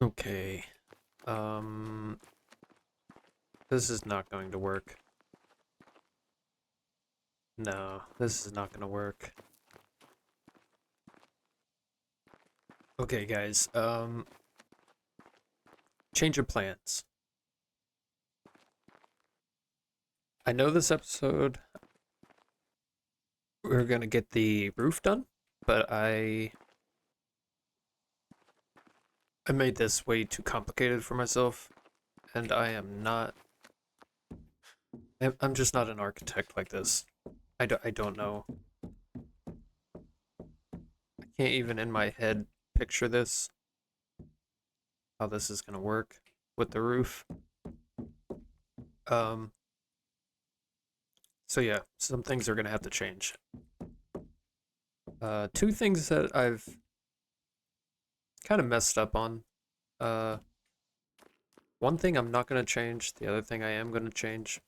Okay. This is not going to work. No, this is not going to work. Okay, guys. Change of plans. I know this episode we're gonna get the roof done, but I made this way too complicated for myself, and I am not. I'm just not an architect like this. I don't know. I can't even in my head picture this, how this is gonna work with the roof. Um, so yeah, some things are gonna have to change. Two things that I've kind of messed up on. Uh, One thing I'm not gonna change, the other thing I am gonna change.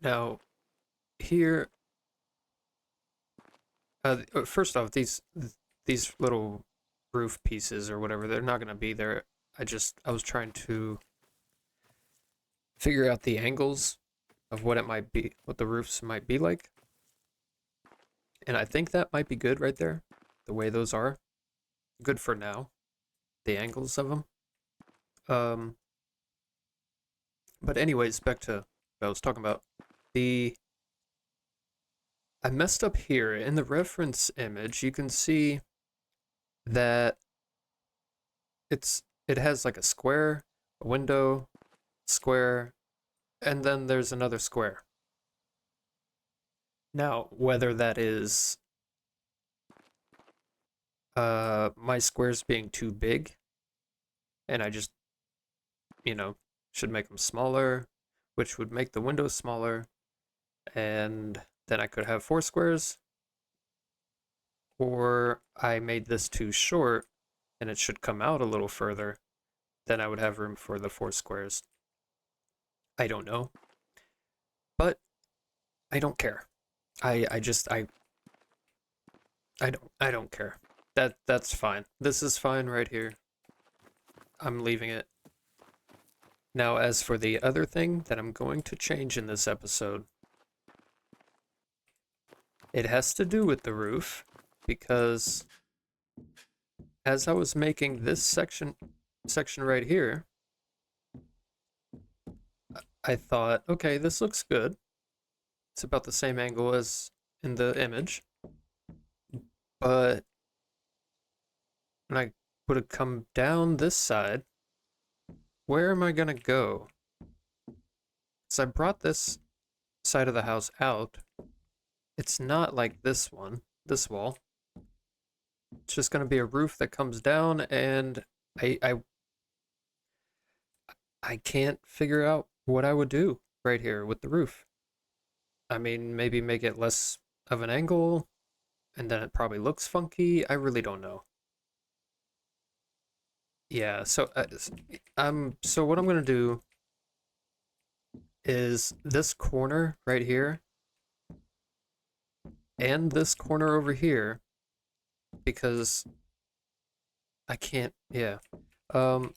Now, here, first off, these little roof pieces or whatever, they're not gonna be there. I was trying to figure out the angles of what it might be, what the roofs might be like. And I think that might be good right there, the way those are. Good for now, the angles of them. Um, but anyways, back to what I was talking about. The I messed up here in the reference image. You can see that it has like a square, a window, square, and then there's another square. Now, whether that is my squares being too big and I just, you know, should make them smaller, which would make the windows smaller, and then I could have four squares, or I made this too short and it should come out a little further, then I would have room for the four squares. I don't know, but I don't care. I just I don't care. That's fine. This is fine right here. I'm leaving it. Now, as for the other thing that I'm going to change in this episode, it has to do with the roof, because as I was making this section right here, I thought, okay, this looks good. It's about the same angle as in the image, but when I would have come down this side, where am I gonna go? So I brought this side of the house out. It's not like this one, this wall. It's just gonna be a roof that comes down, and I I I can't figure out what I would do right here with the roof. I mean, maybe make it less of an angle, and then it probably looks funky. I really don't know. Yeah, so what I'm gonna do is this corner right here and this corner over here, because I can't, yeah. Um,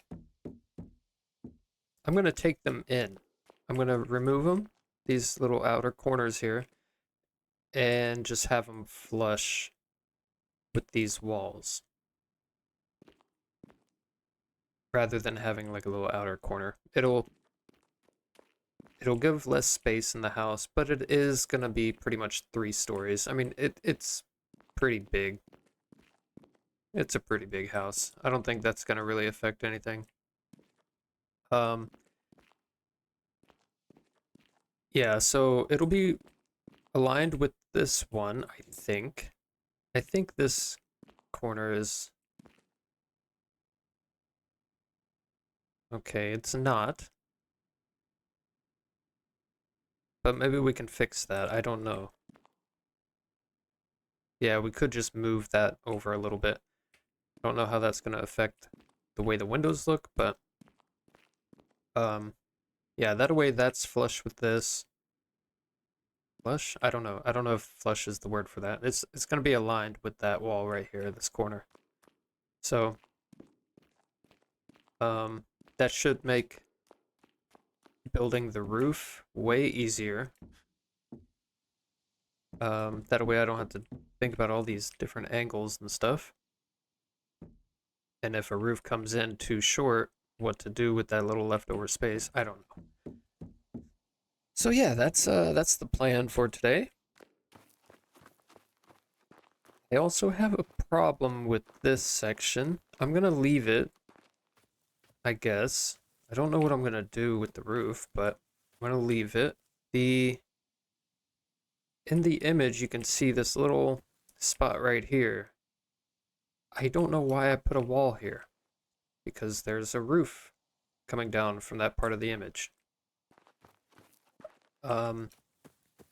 I'm gonna take them in. I'm gonna remove them, these little outer corners here, and just have them flush with these walls, rather than having like a little outer corner. It'll give less space in the house, but it is gonna be pretty much 3 stories. I mean, it's pretty big. It's a pretty big house. I don't think that's gonna really affect anything. Um, yeah, so it'll be aligned with this one, I think. I think this corner is okay. It's not, but maybe we can fix that. I don't know. Yeah, we could just move that over a little bit. I don't know how that's gonna affect the way the windows look, but um, yeah, that way that's flush with this. Flush? I don't know. I don't know if flush is the word for that. It's gonna be aligned with that wall right here, this corner. So That should make building the roof way easier. That way I don't have to think about all these different angles and stuff. And if a roof comes in too short, what to do with that little leftover space, I don't know. So yeah, that's the plan for today. I also have a problem with this section. I'm gonna leave it, I guess. I don't know what I'm gonna do with the roof, but I'm gonna leave it. In the image, you can see this little spot right here. I don't know why I put a wall here, because there's a roof coming down from that part of the image. Now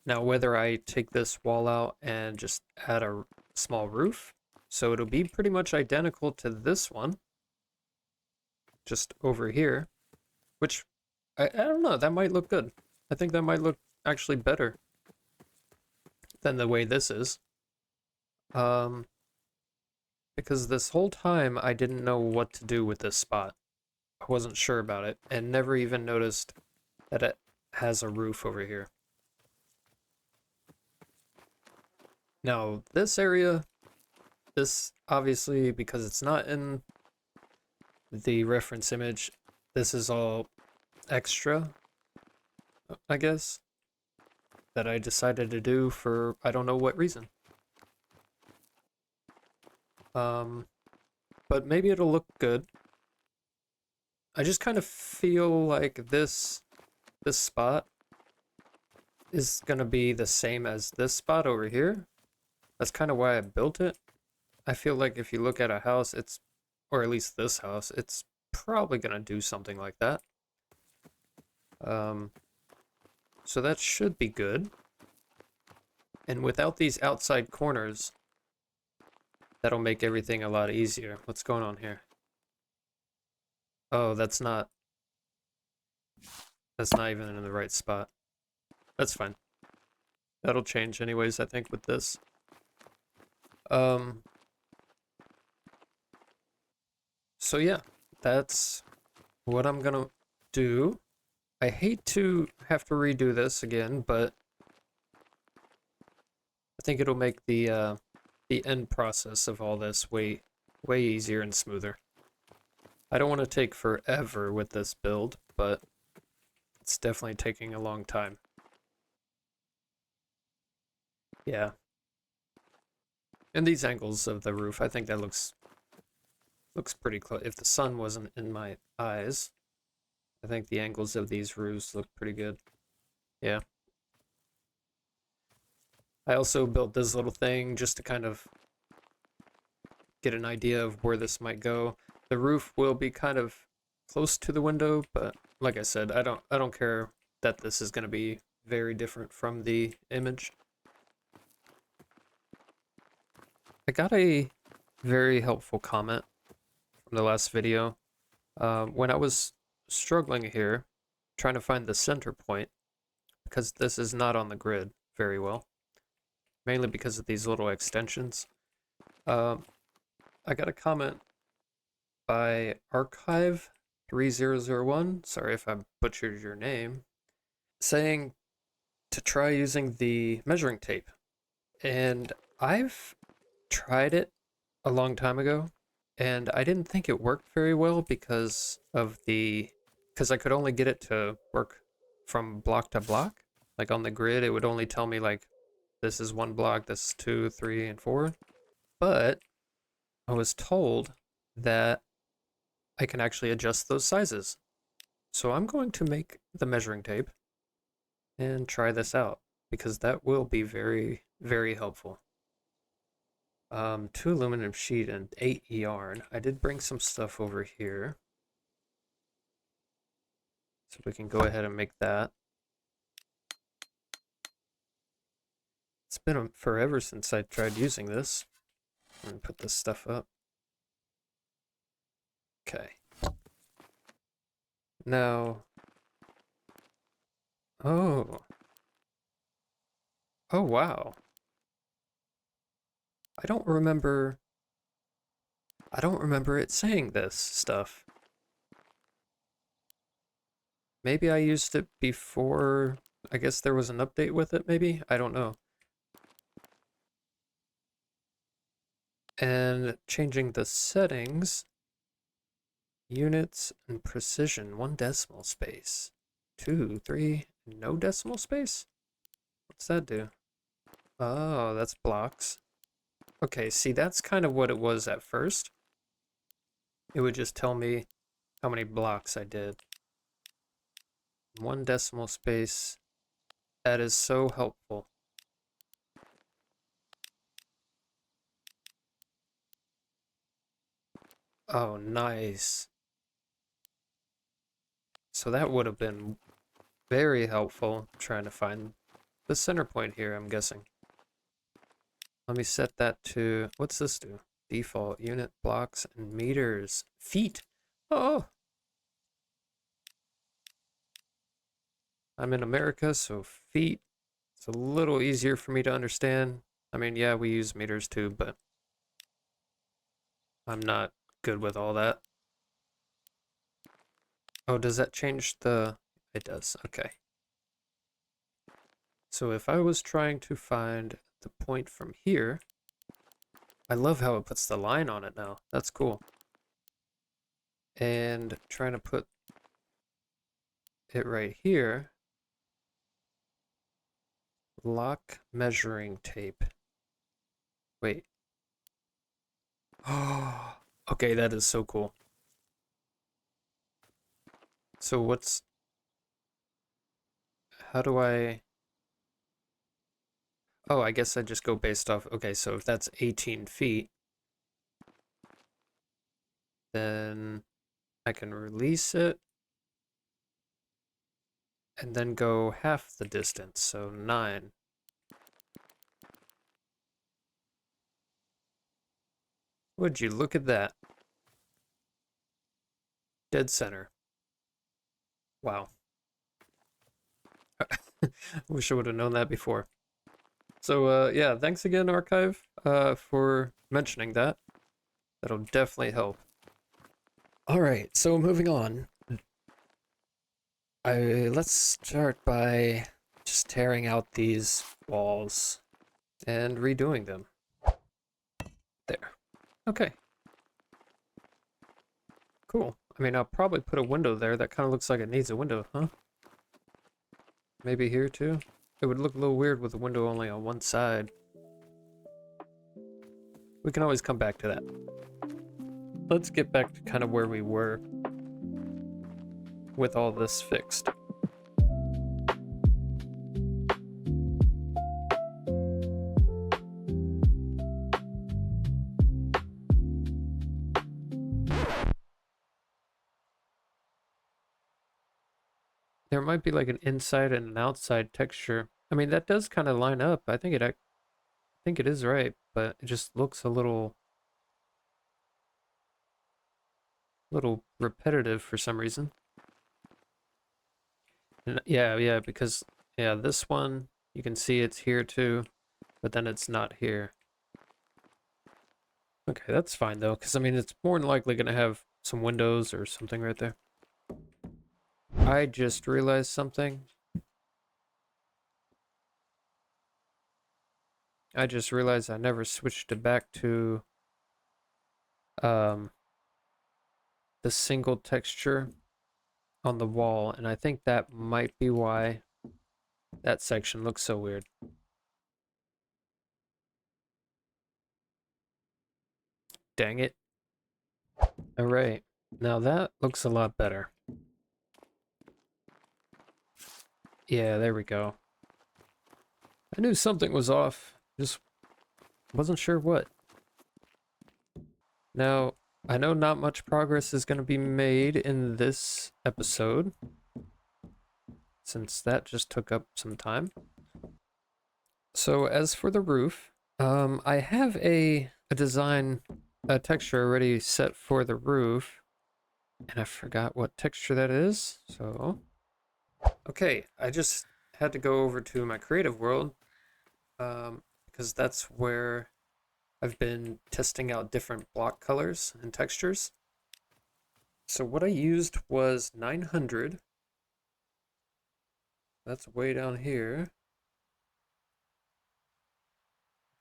whether I take this wall out and just add a small roof, so it'll be pretty much identical to this one, just over here, which I don't know, that might look good. I think that might look actually better than the way this is. Because this whole time I didn't know what to do with this spot. I wasn't sure about it and never even noticed that it has a roof over here. Now, this area, this obviously, because it's not in the reference image, this is all extra, I guess, that I decided to do for I don't know what reason. But maybe it'll look good. I just kind of feel like this spot is gonna be the same as this spot over here. That's kind of why I built it. I feel like if you look at a house, or at least this house, it's probably gonna do something like that. So that should be good. And without these outside corners, that'll make everything a lot easier. What's going on here? Oh, that's not even in the right spot. That's fine. That'll change anyways, I think, with this. So yeah, that's what I'm gonna do. I hate to have to redo this again, but I think it'll make the end process of all this way easier and smoother. I don't want to take forever with this build, but it's definitely taking a long time. Yeah. And these angles of the roof, I think that looks pretty close. If the sun wasn't in my eyes, I think the angles of these roofs look pretty good. Yeah. I also built this little thing just to kind of get an idea of where this might go. The roof will be kind of close to the window, but like I said, I don't care that this is going to be very different from the image. I got a very helpful comment from the last video. When I was struggling here, trying to find the center point, because this is not on the grid very well, mainly because of these little extensions. I got a comment by Archive3001, sorry if I butchered your name, saying to try using the measuring tape. And I've tried it a long time ago, and I didn't think it worked very well because I could only get it to work from block to block. Like on the grid, it would only tell me like, this is one block, this is 2, 3, and 4. But I was told that I can actually adjust those sizes. So I'm going to make the measuring tape and try this out, because that will be very, very helpful. 2 aluminum sheet and 8 yarn. I did bring some stuff over here, so we can go ahead and make that. It's been forever since I tried using this. I'm gonna put this stuff up. Okay. Now, oh wow. I don't remember it saying this stuff. Maybe I used it before. I guess there was an update with it, maybe? I don't know. And changing the settings, units and precision, 1 decimal space. 2, 3, no decimal space? What's that do? Oh, that's blocks. Okay, see, that's kind of what it was at first. It would just tell me how many blocks I did. 1 decimal space. That is so helpful. Oh, nice. So that would have been very helpful trying to find the center point here, I'm guessing. Let me set that to, what's this do? Default, unit, blocks, and meters. Feet. Oh, I'm in America, so feet. It's a little easier for me to understand. I mean, yeah, we use meters too, but I'm not good with all that. Oh, does that change the... It does, okay. So if I was trying to find the point from here, I love how it puts the line on it now. That's cool. And trying to put it right here. Lock measuring tape. Wait. Oh, okay, that is so cool. So what's... How do I... Oh, I guess I just go based off... Okay, so if that's 18 feet, then I can release it and then go half the distance, so 9. Would you look at that? Dead center. Wow. Wish I would have known that before. So, yeah, thanks again, Archive, for mentioning that. That'll definitely help. All right, so moving on. Let's start by just tearing out these walls and redoing them. There. Okay. Cool. I mean, I'll probably put a window there. That kind of looks like it needs a window, huh? Maybe here too? It would look a little weird with the window only on one side. We can always come back to that. Let's get back to kind of where we were with all this fixed. There might be like an inside and an outside texture. I mean, that does kind of line up. I think it is right, but it just looks a little repetitive for some reason. And yeah, because yeah, this one you can see it's here too, but then it's not here. Okay, that's fine though, because I mean it's more than likely gonna have some windows or something right there. I just realized something. I just realized I never switched it back to the single texture on the wall, and I think that might be why that section looks so weird. Dang it. All right, now that looks a lot better. Yeah, there we go. I knew something was off, just wasn't sure what. Now, I know not much progress is going to be made in this episode, since that just took up some time. So as for the roof, I have a design, a texture already set for the roof, and I forgot what texture that is, so... Okay, I just had to go over to my creative world, because that's where I've been testing out different block colors and textures. So what I used was 900 That's way down here.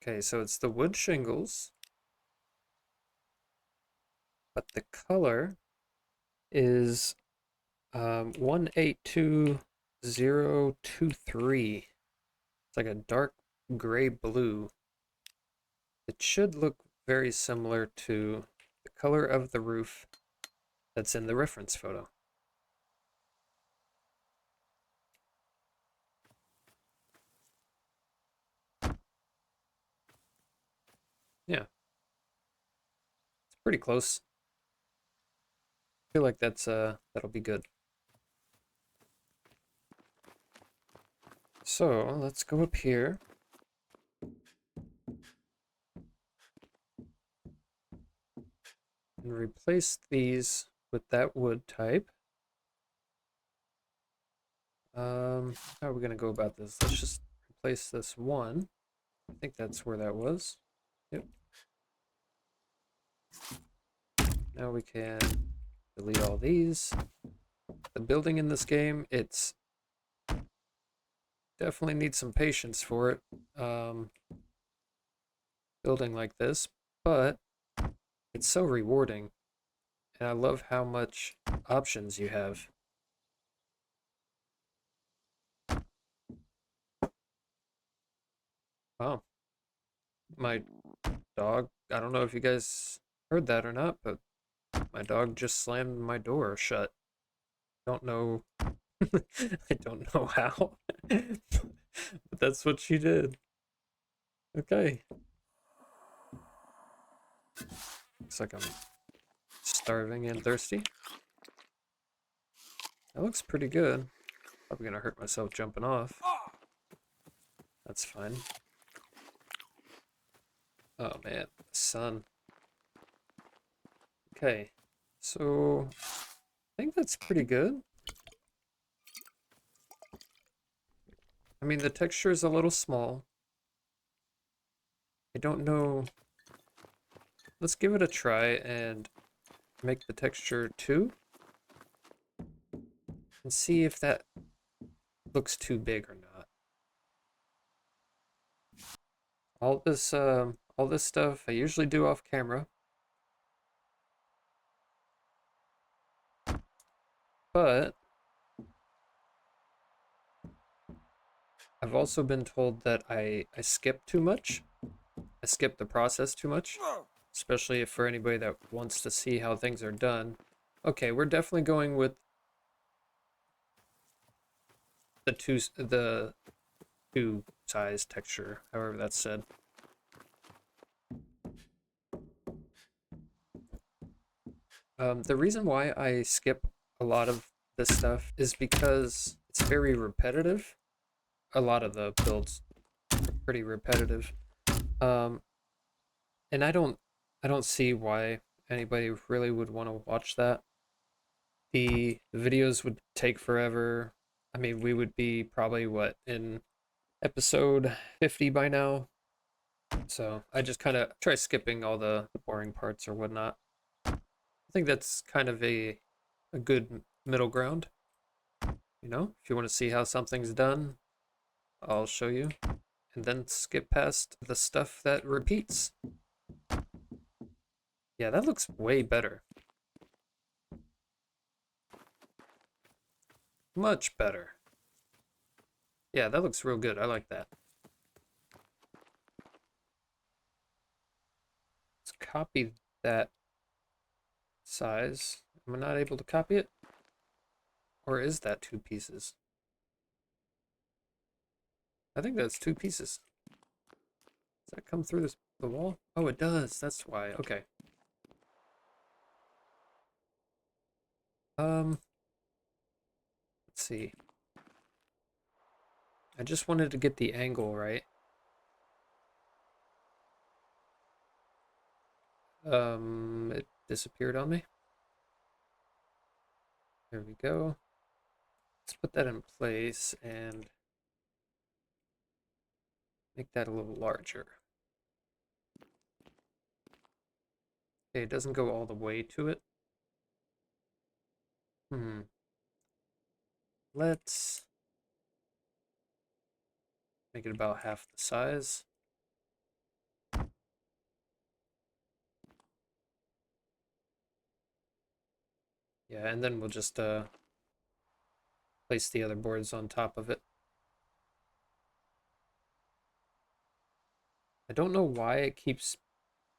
Okay, so it's the wood shingles, but the color is 182023. It's like a dark gray blue. It should look very similar to the color of the roof that's in the reference photo. Yeah, it's pretty close. I feel like that'll be good. So let's go up here. And replace these with that wood type. How are we gonna go about this? Let's just replace this one. I think that's where that was. Yep. Now we can delete all these. The building in this game, it's definitely needs some patience for it. Building like this, but it's so rewarding. And I love how much options you have. Wow. My dog, I don't know if you guys heard that or not, but my dog just slammed my door shut. Don't know. I don't know how. But that's what she did. Okay. Looks like I'm starving and thirsty. That looks pretty good. Probably gonna hurt myself jumping off. That's fine. Oh man, the sun. Okay, so I think that's pretty good. I mean, the texture is a little small. I don't know. Let's give it a try and make the texture 2 and see if that looks too big or not. All this stuff I usually do off camera, but I've also been told that I skip too much. I skip the process too much, especially for anybody that wants to see how things are done. Okay, we're definitely going with the two size texture, however that's said. The reason why I skip a lot of this stuff is because it's very repetitive. A lot of the builds are pretty repetitive. Um, and I don't see why anybody really would want to watch that. The videos would take forever. I mean, we would be probably what in episode 50 by now. So I just kind of try skipping all the boring parts or whatnot. I think that's kind of a good middle ground. You know, if you want to see how something's done, I'll show you. And then skip past the stuff that repeats. Yeah, that looks way better. Much better. Yeah, that looks real good. I like that. Let's copy that size. Am I not able to copy it? Or is that 2 pieces? I think that's 2 pieces. Does that come through the wall? Oh, it does. That's why. Okay. Let's see. I just wanted to get the angle right. It disappeared on me. There we go. Let's put that in place and make that a little larger. Okay, it doesn't go all the way to it. Let's Make it about half the size. Yeah, and then we'll just place the other boards on top of it. I don't know why it keeps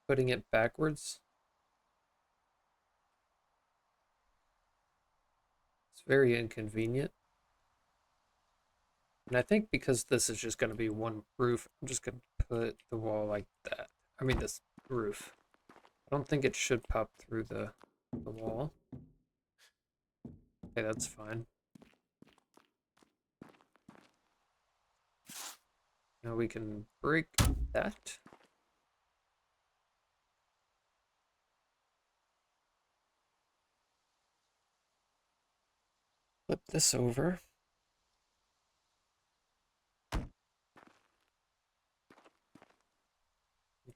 putting it backwards. It's very inconvenient. And I think because this is just going to be one roof, I'm just going to put the wall like that. I mean this roof. I don't think it should pop through the wall. Okay, that's fine. Now we can break that. Flip this over.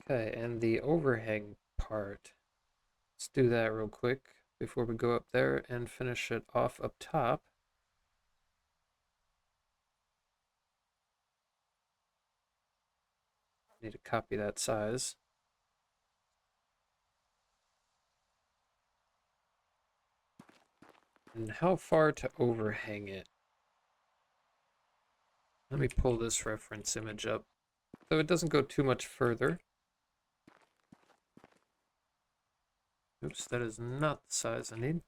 Okay, and the overhang part. Let's do that real quick before we go up there and finish it off up top. Need to copy that size. And how far to overhang it? Let me pull this reference image up so it doesn't go too much further. Oops, that is not the size I need.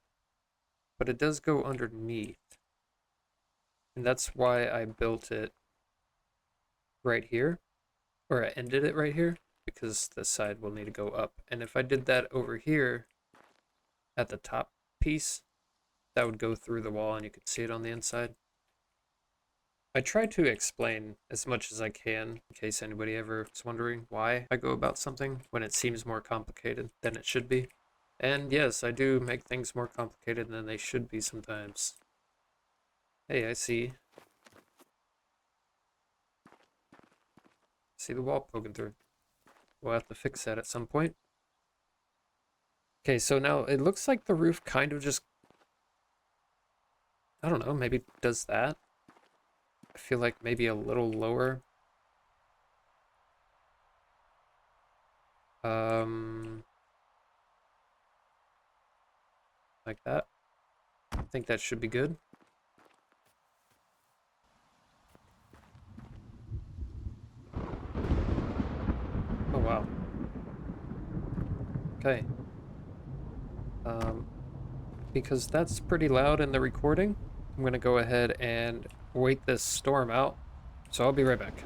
But it does go underneath. And that's why I built it right here. Or I ended it right here. Because the side will need to go up. And if I did that over here at the top piece, that would go through the wall and you could see it on the inside. I try to explain as much as I can in case anybody ever is wondering why I go about something when it seems more complicated than it should be. And yes, I do make things more complicated than they should be sometimes. Hey, I see. See the wall poking through. We'll have to fix that at some point. Okay, so now it looks like the roof kind of just, I don't know, maybe does that. I feel like maybe a little lower. Like that. I think that should be good. Oh, wow. Okay. Because that's pretty loud in the recording, I'm going to go ahead and wait this storm out. So I'll be right back.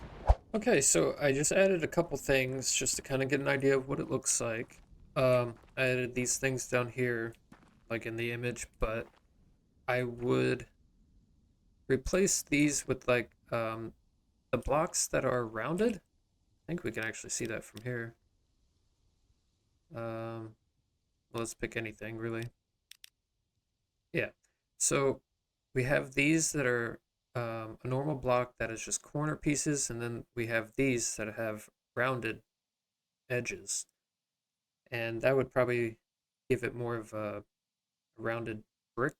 Okay, so I just added a couple things just to kind of get an idea of what it looks like. I added these things down here, like in the image, but I would replace these with like the blocks that are rounded. I think we can actually see that from here. Let's pick anything really. Yeah, so we have these that are a normal block that is just corner pieces, and then we have these that have rounded edges. And that would probably give it more of a rounded brick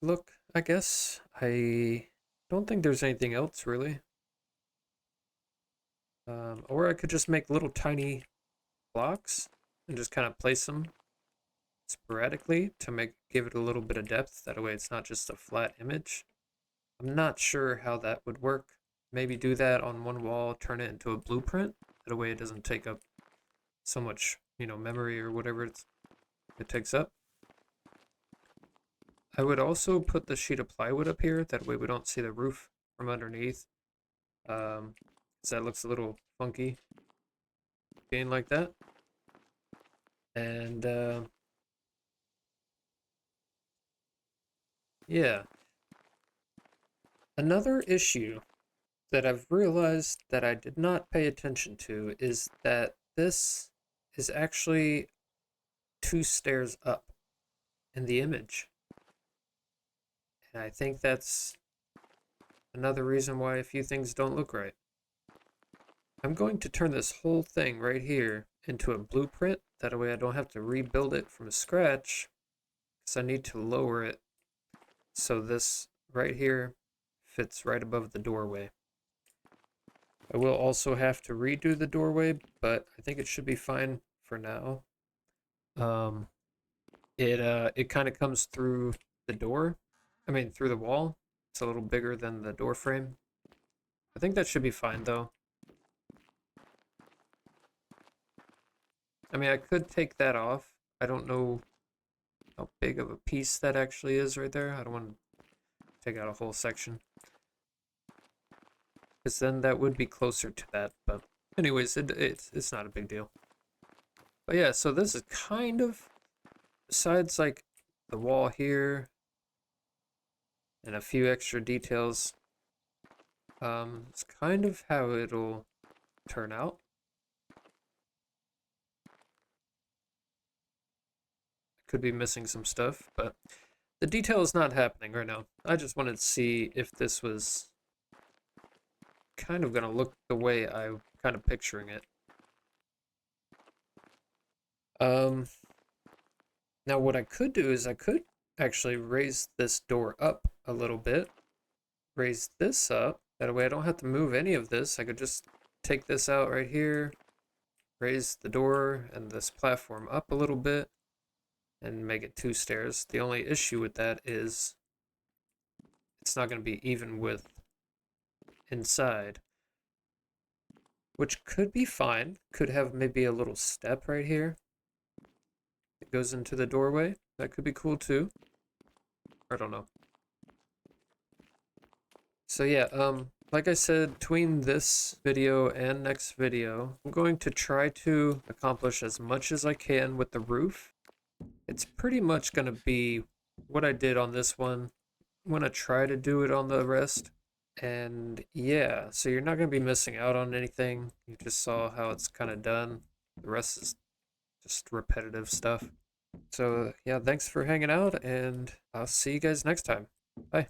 look, I guess. I don't think there's anything else really. Or I could just make little tiny blocks and just kind of place them sporadically to give it a little bit of depth. That way it's not just a flat image. I'm not sure how that would work. Maybe do that on one wall, turn it into a blueprint. That way it doesn't take up so much, memory or whatever it takes up. I would also put the sheet of plywood up here. That way we don't see the roof from underneath. Because that looks a little funky being like that. And yeah. Another issue that I've realized that I did not pay attention to is that this is actually 2 stairs up in the image. And I think that's another reason why a few things don't look right. I'm going to turn this whole thing right here into a blueprint. That way I don't have to rebuild it from scratch, because I need to lower it so this right here fits right above the doorway. I will also have to redo the doorway, but I think it should be fine for now. Um, it kind of comes through the door. I mean, through the wall. It's a little bigger than the door frame. I think that should be fine though. I mean, I could take that off. I don't know how big of a piece that actually is right there. I don't want to take out a whole section, because then that would be closer to that. But anyways, it's not a big deal. But yeah, so this is kind of, besides like the wall here and a few extra details, it's kind of how it'll turn out. Could be missing some stuff, but the detail is not happening right now. I just wanted to see if this was kind of gonna look the way I'm kind of picturing it. Um, Now what I could do is I could actually raise this door up a little bit. Raise this up. That way I don't have to move any of this. I could just take this out right here, raise the door and this platform up a little bit, and make it 2 stairs. The only issue with that is it's not going to be even with inside, which could be fine. Could have maybe a little step right here. It goes into the doorway. That could be cool too. I don't know. So yeah, like I said, between this video and next video, I'm going to try to accomplish as much as I can with the roof. It's pretty much going to be what I did on this one. I'm going to try to do it on the rest. And yeah, so you're not going to be missing out on anything. You just saw how it's kind of done. The rest is just repetitive stuff. So yeah, thanks for hanging out, and I'll see you guys next time. Bye.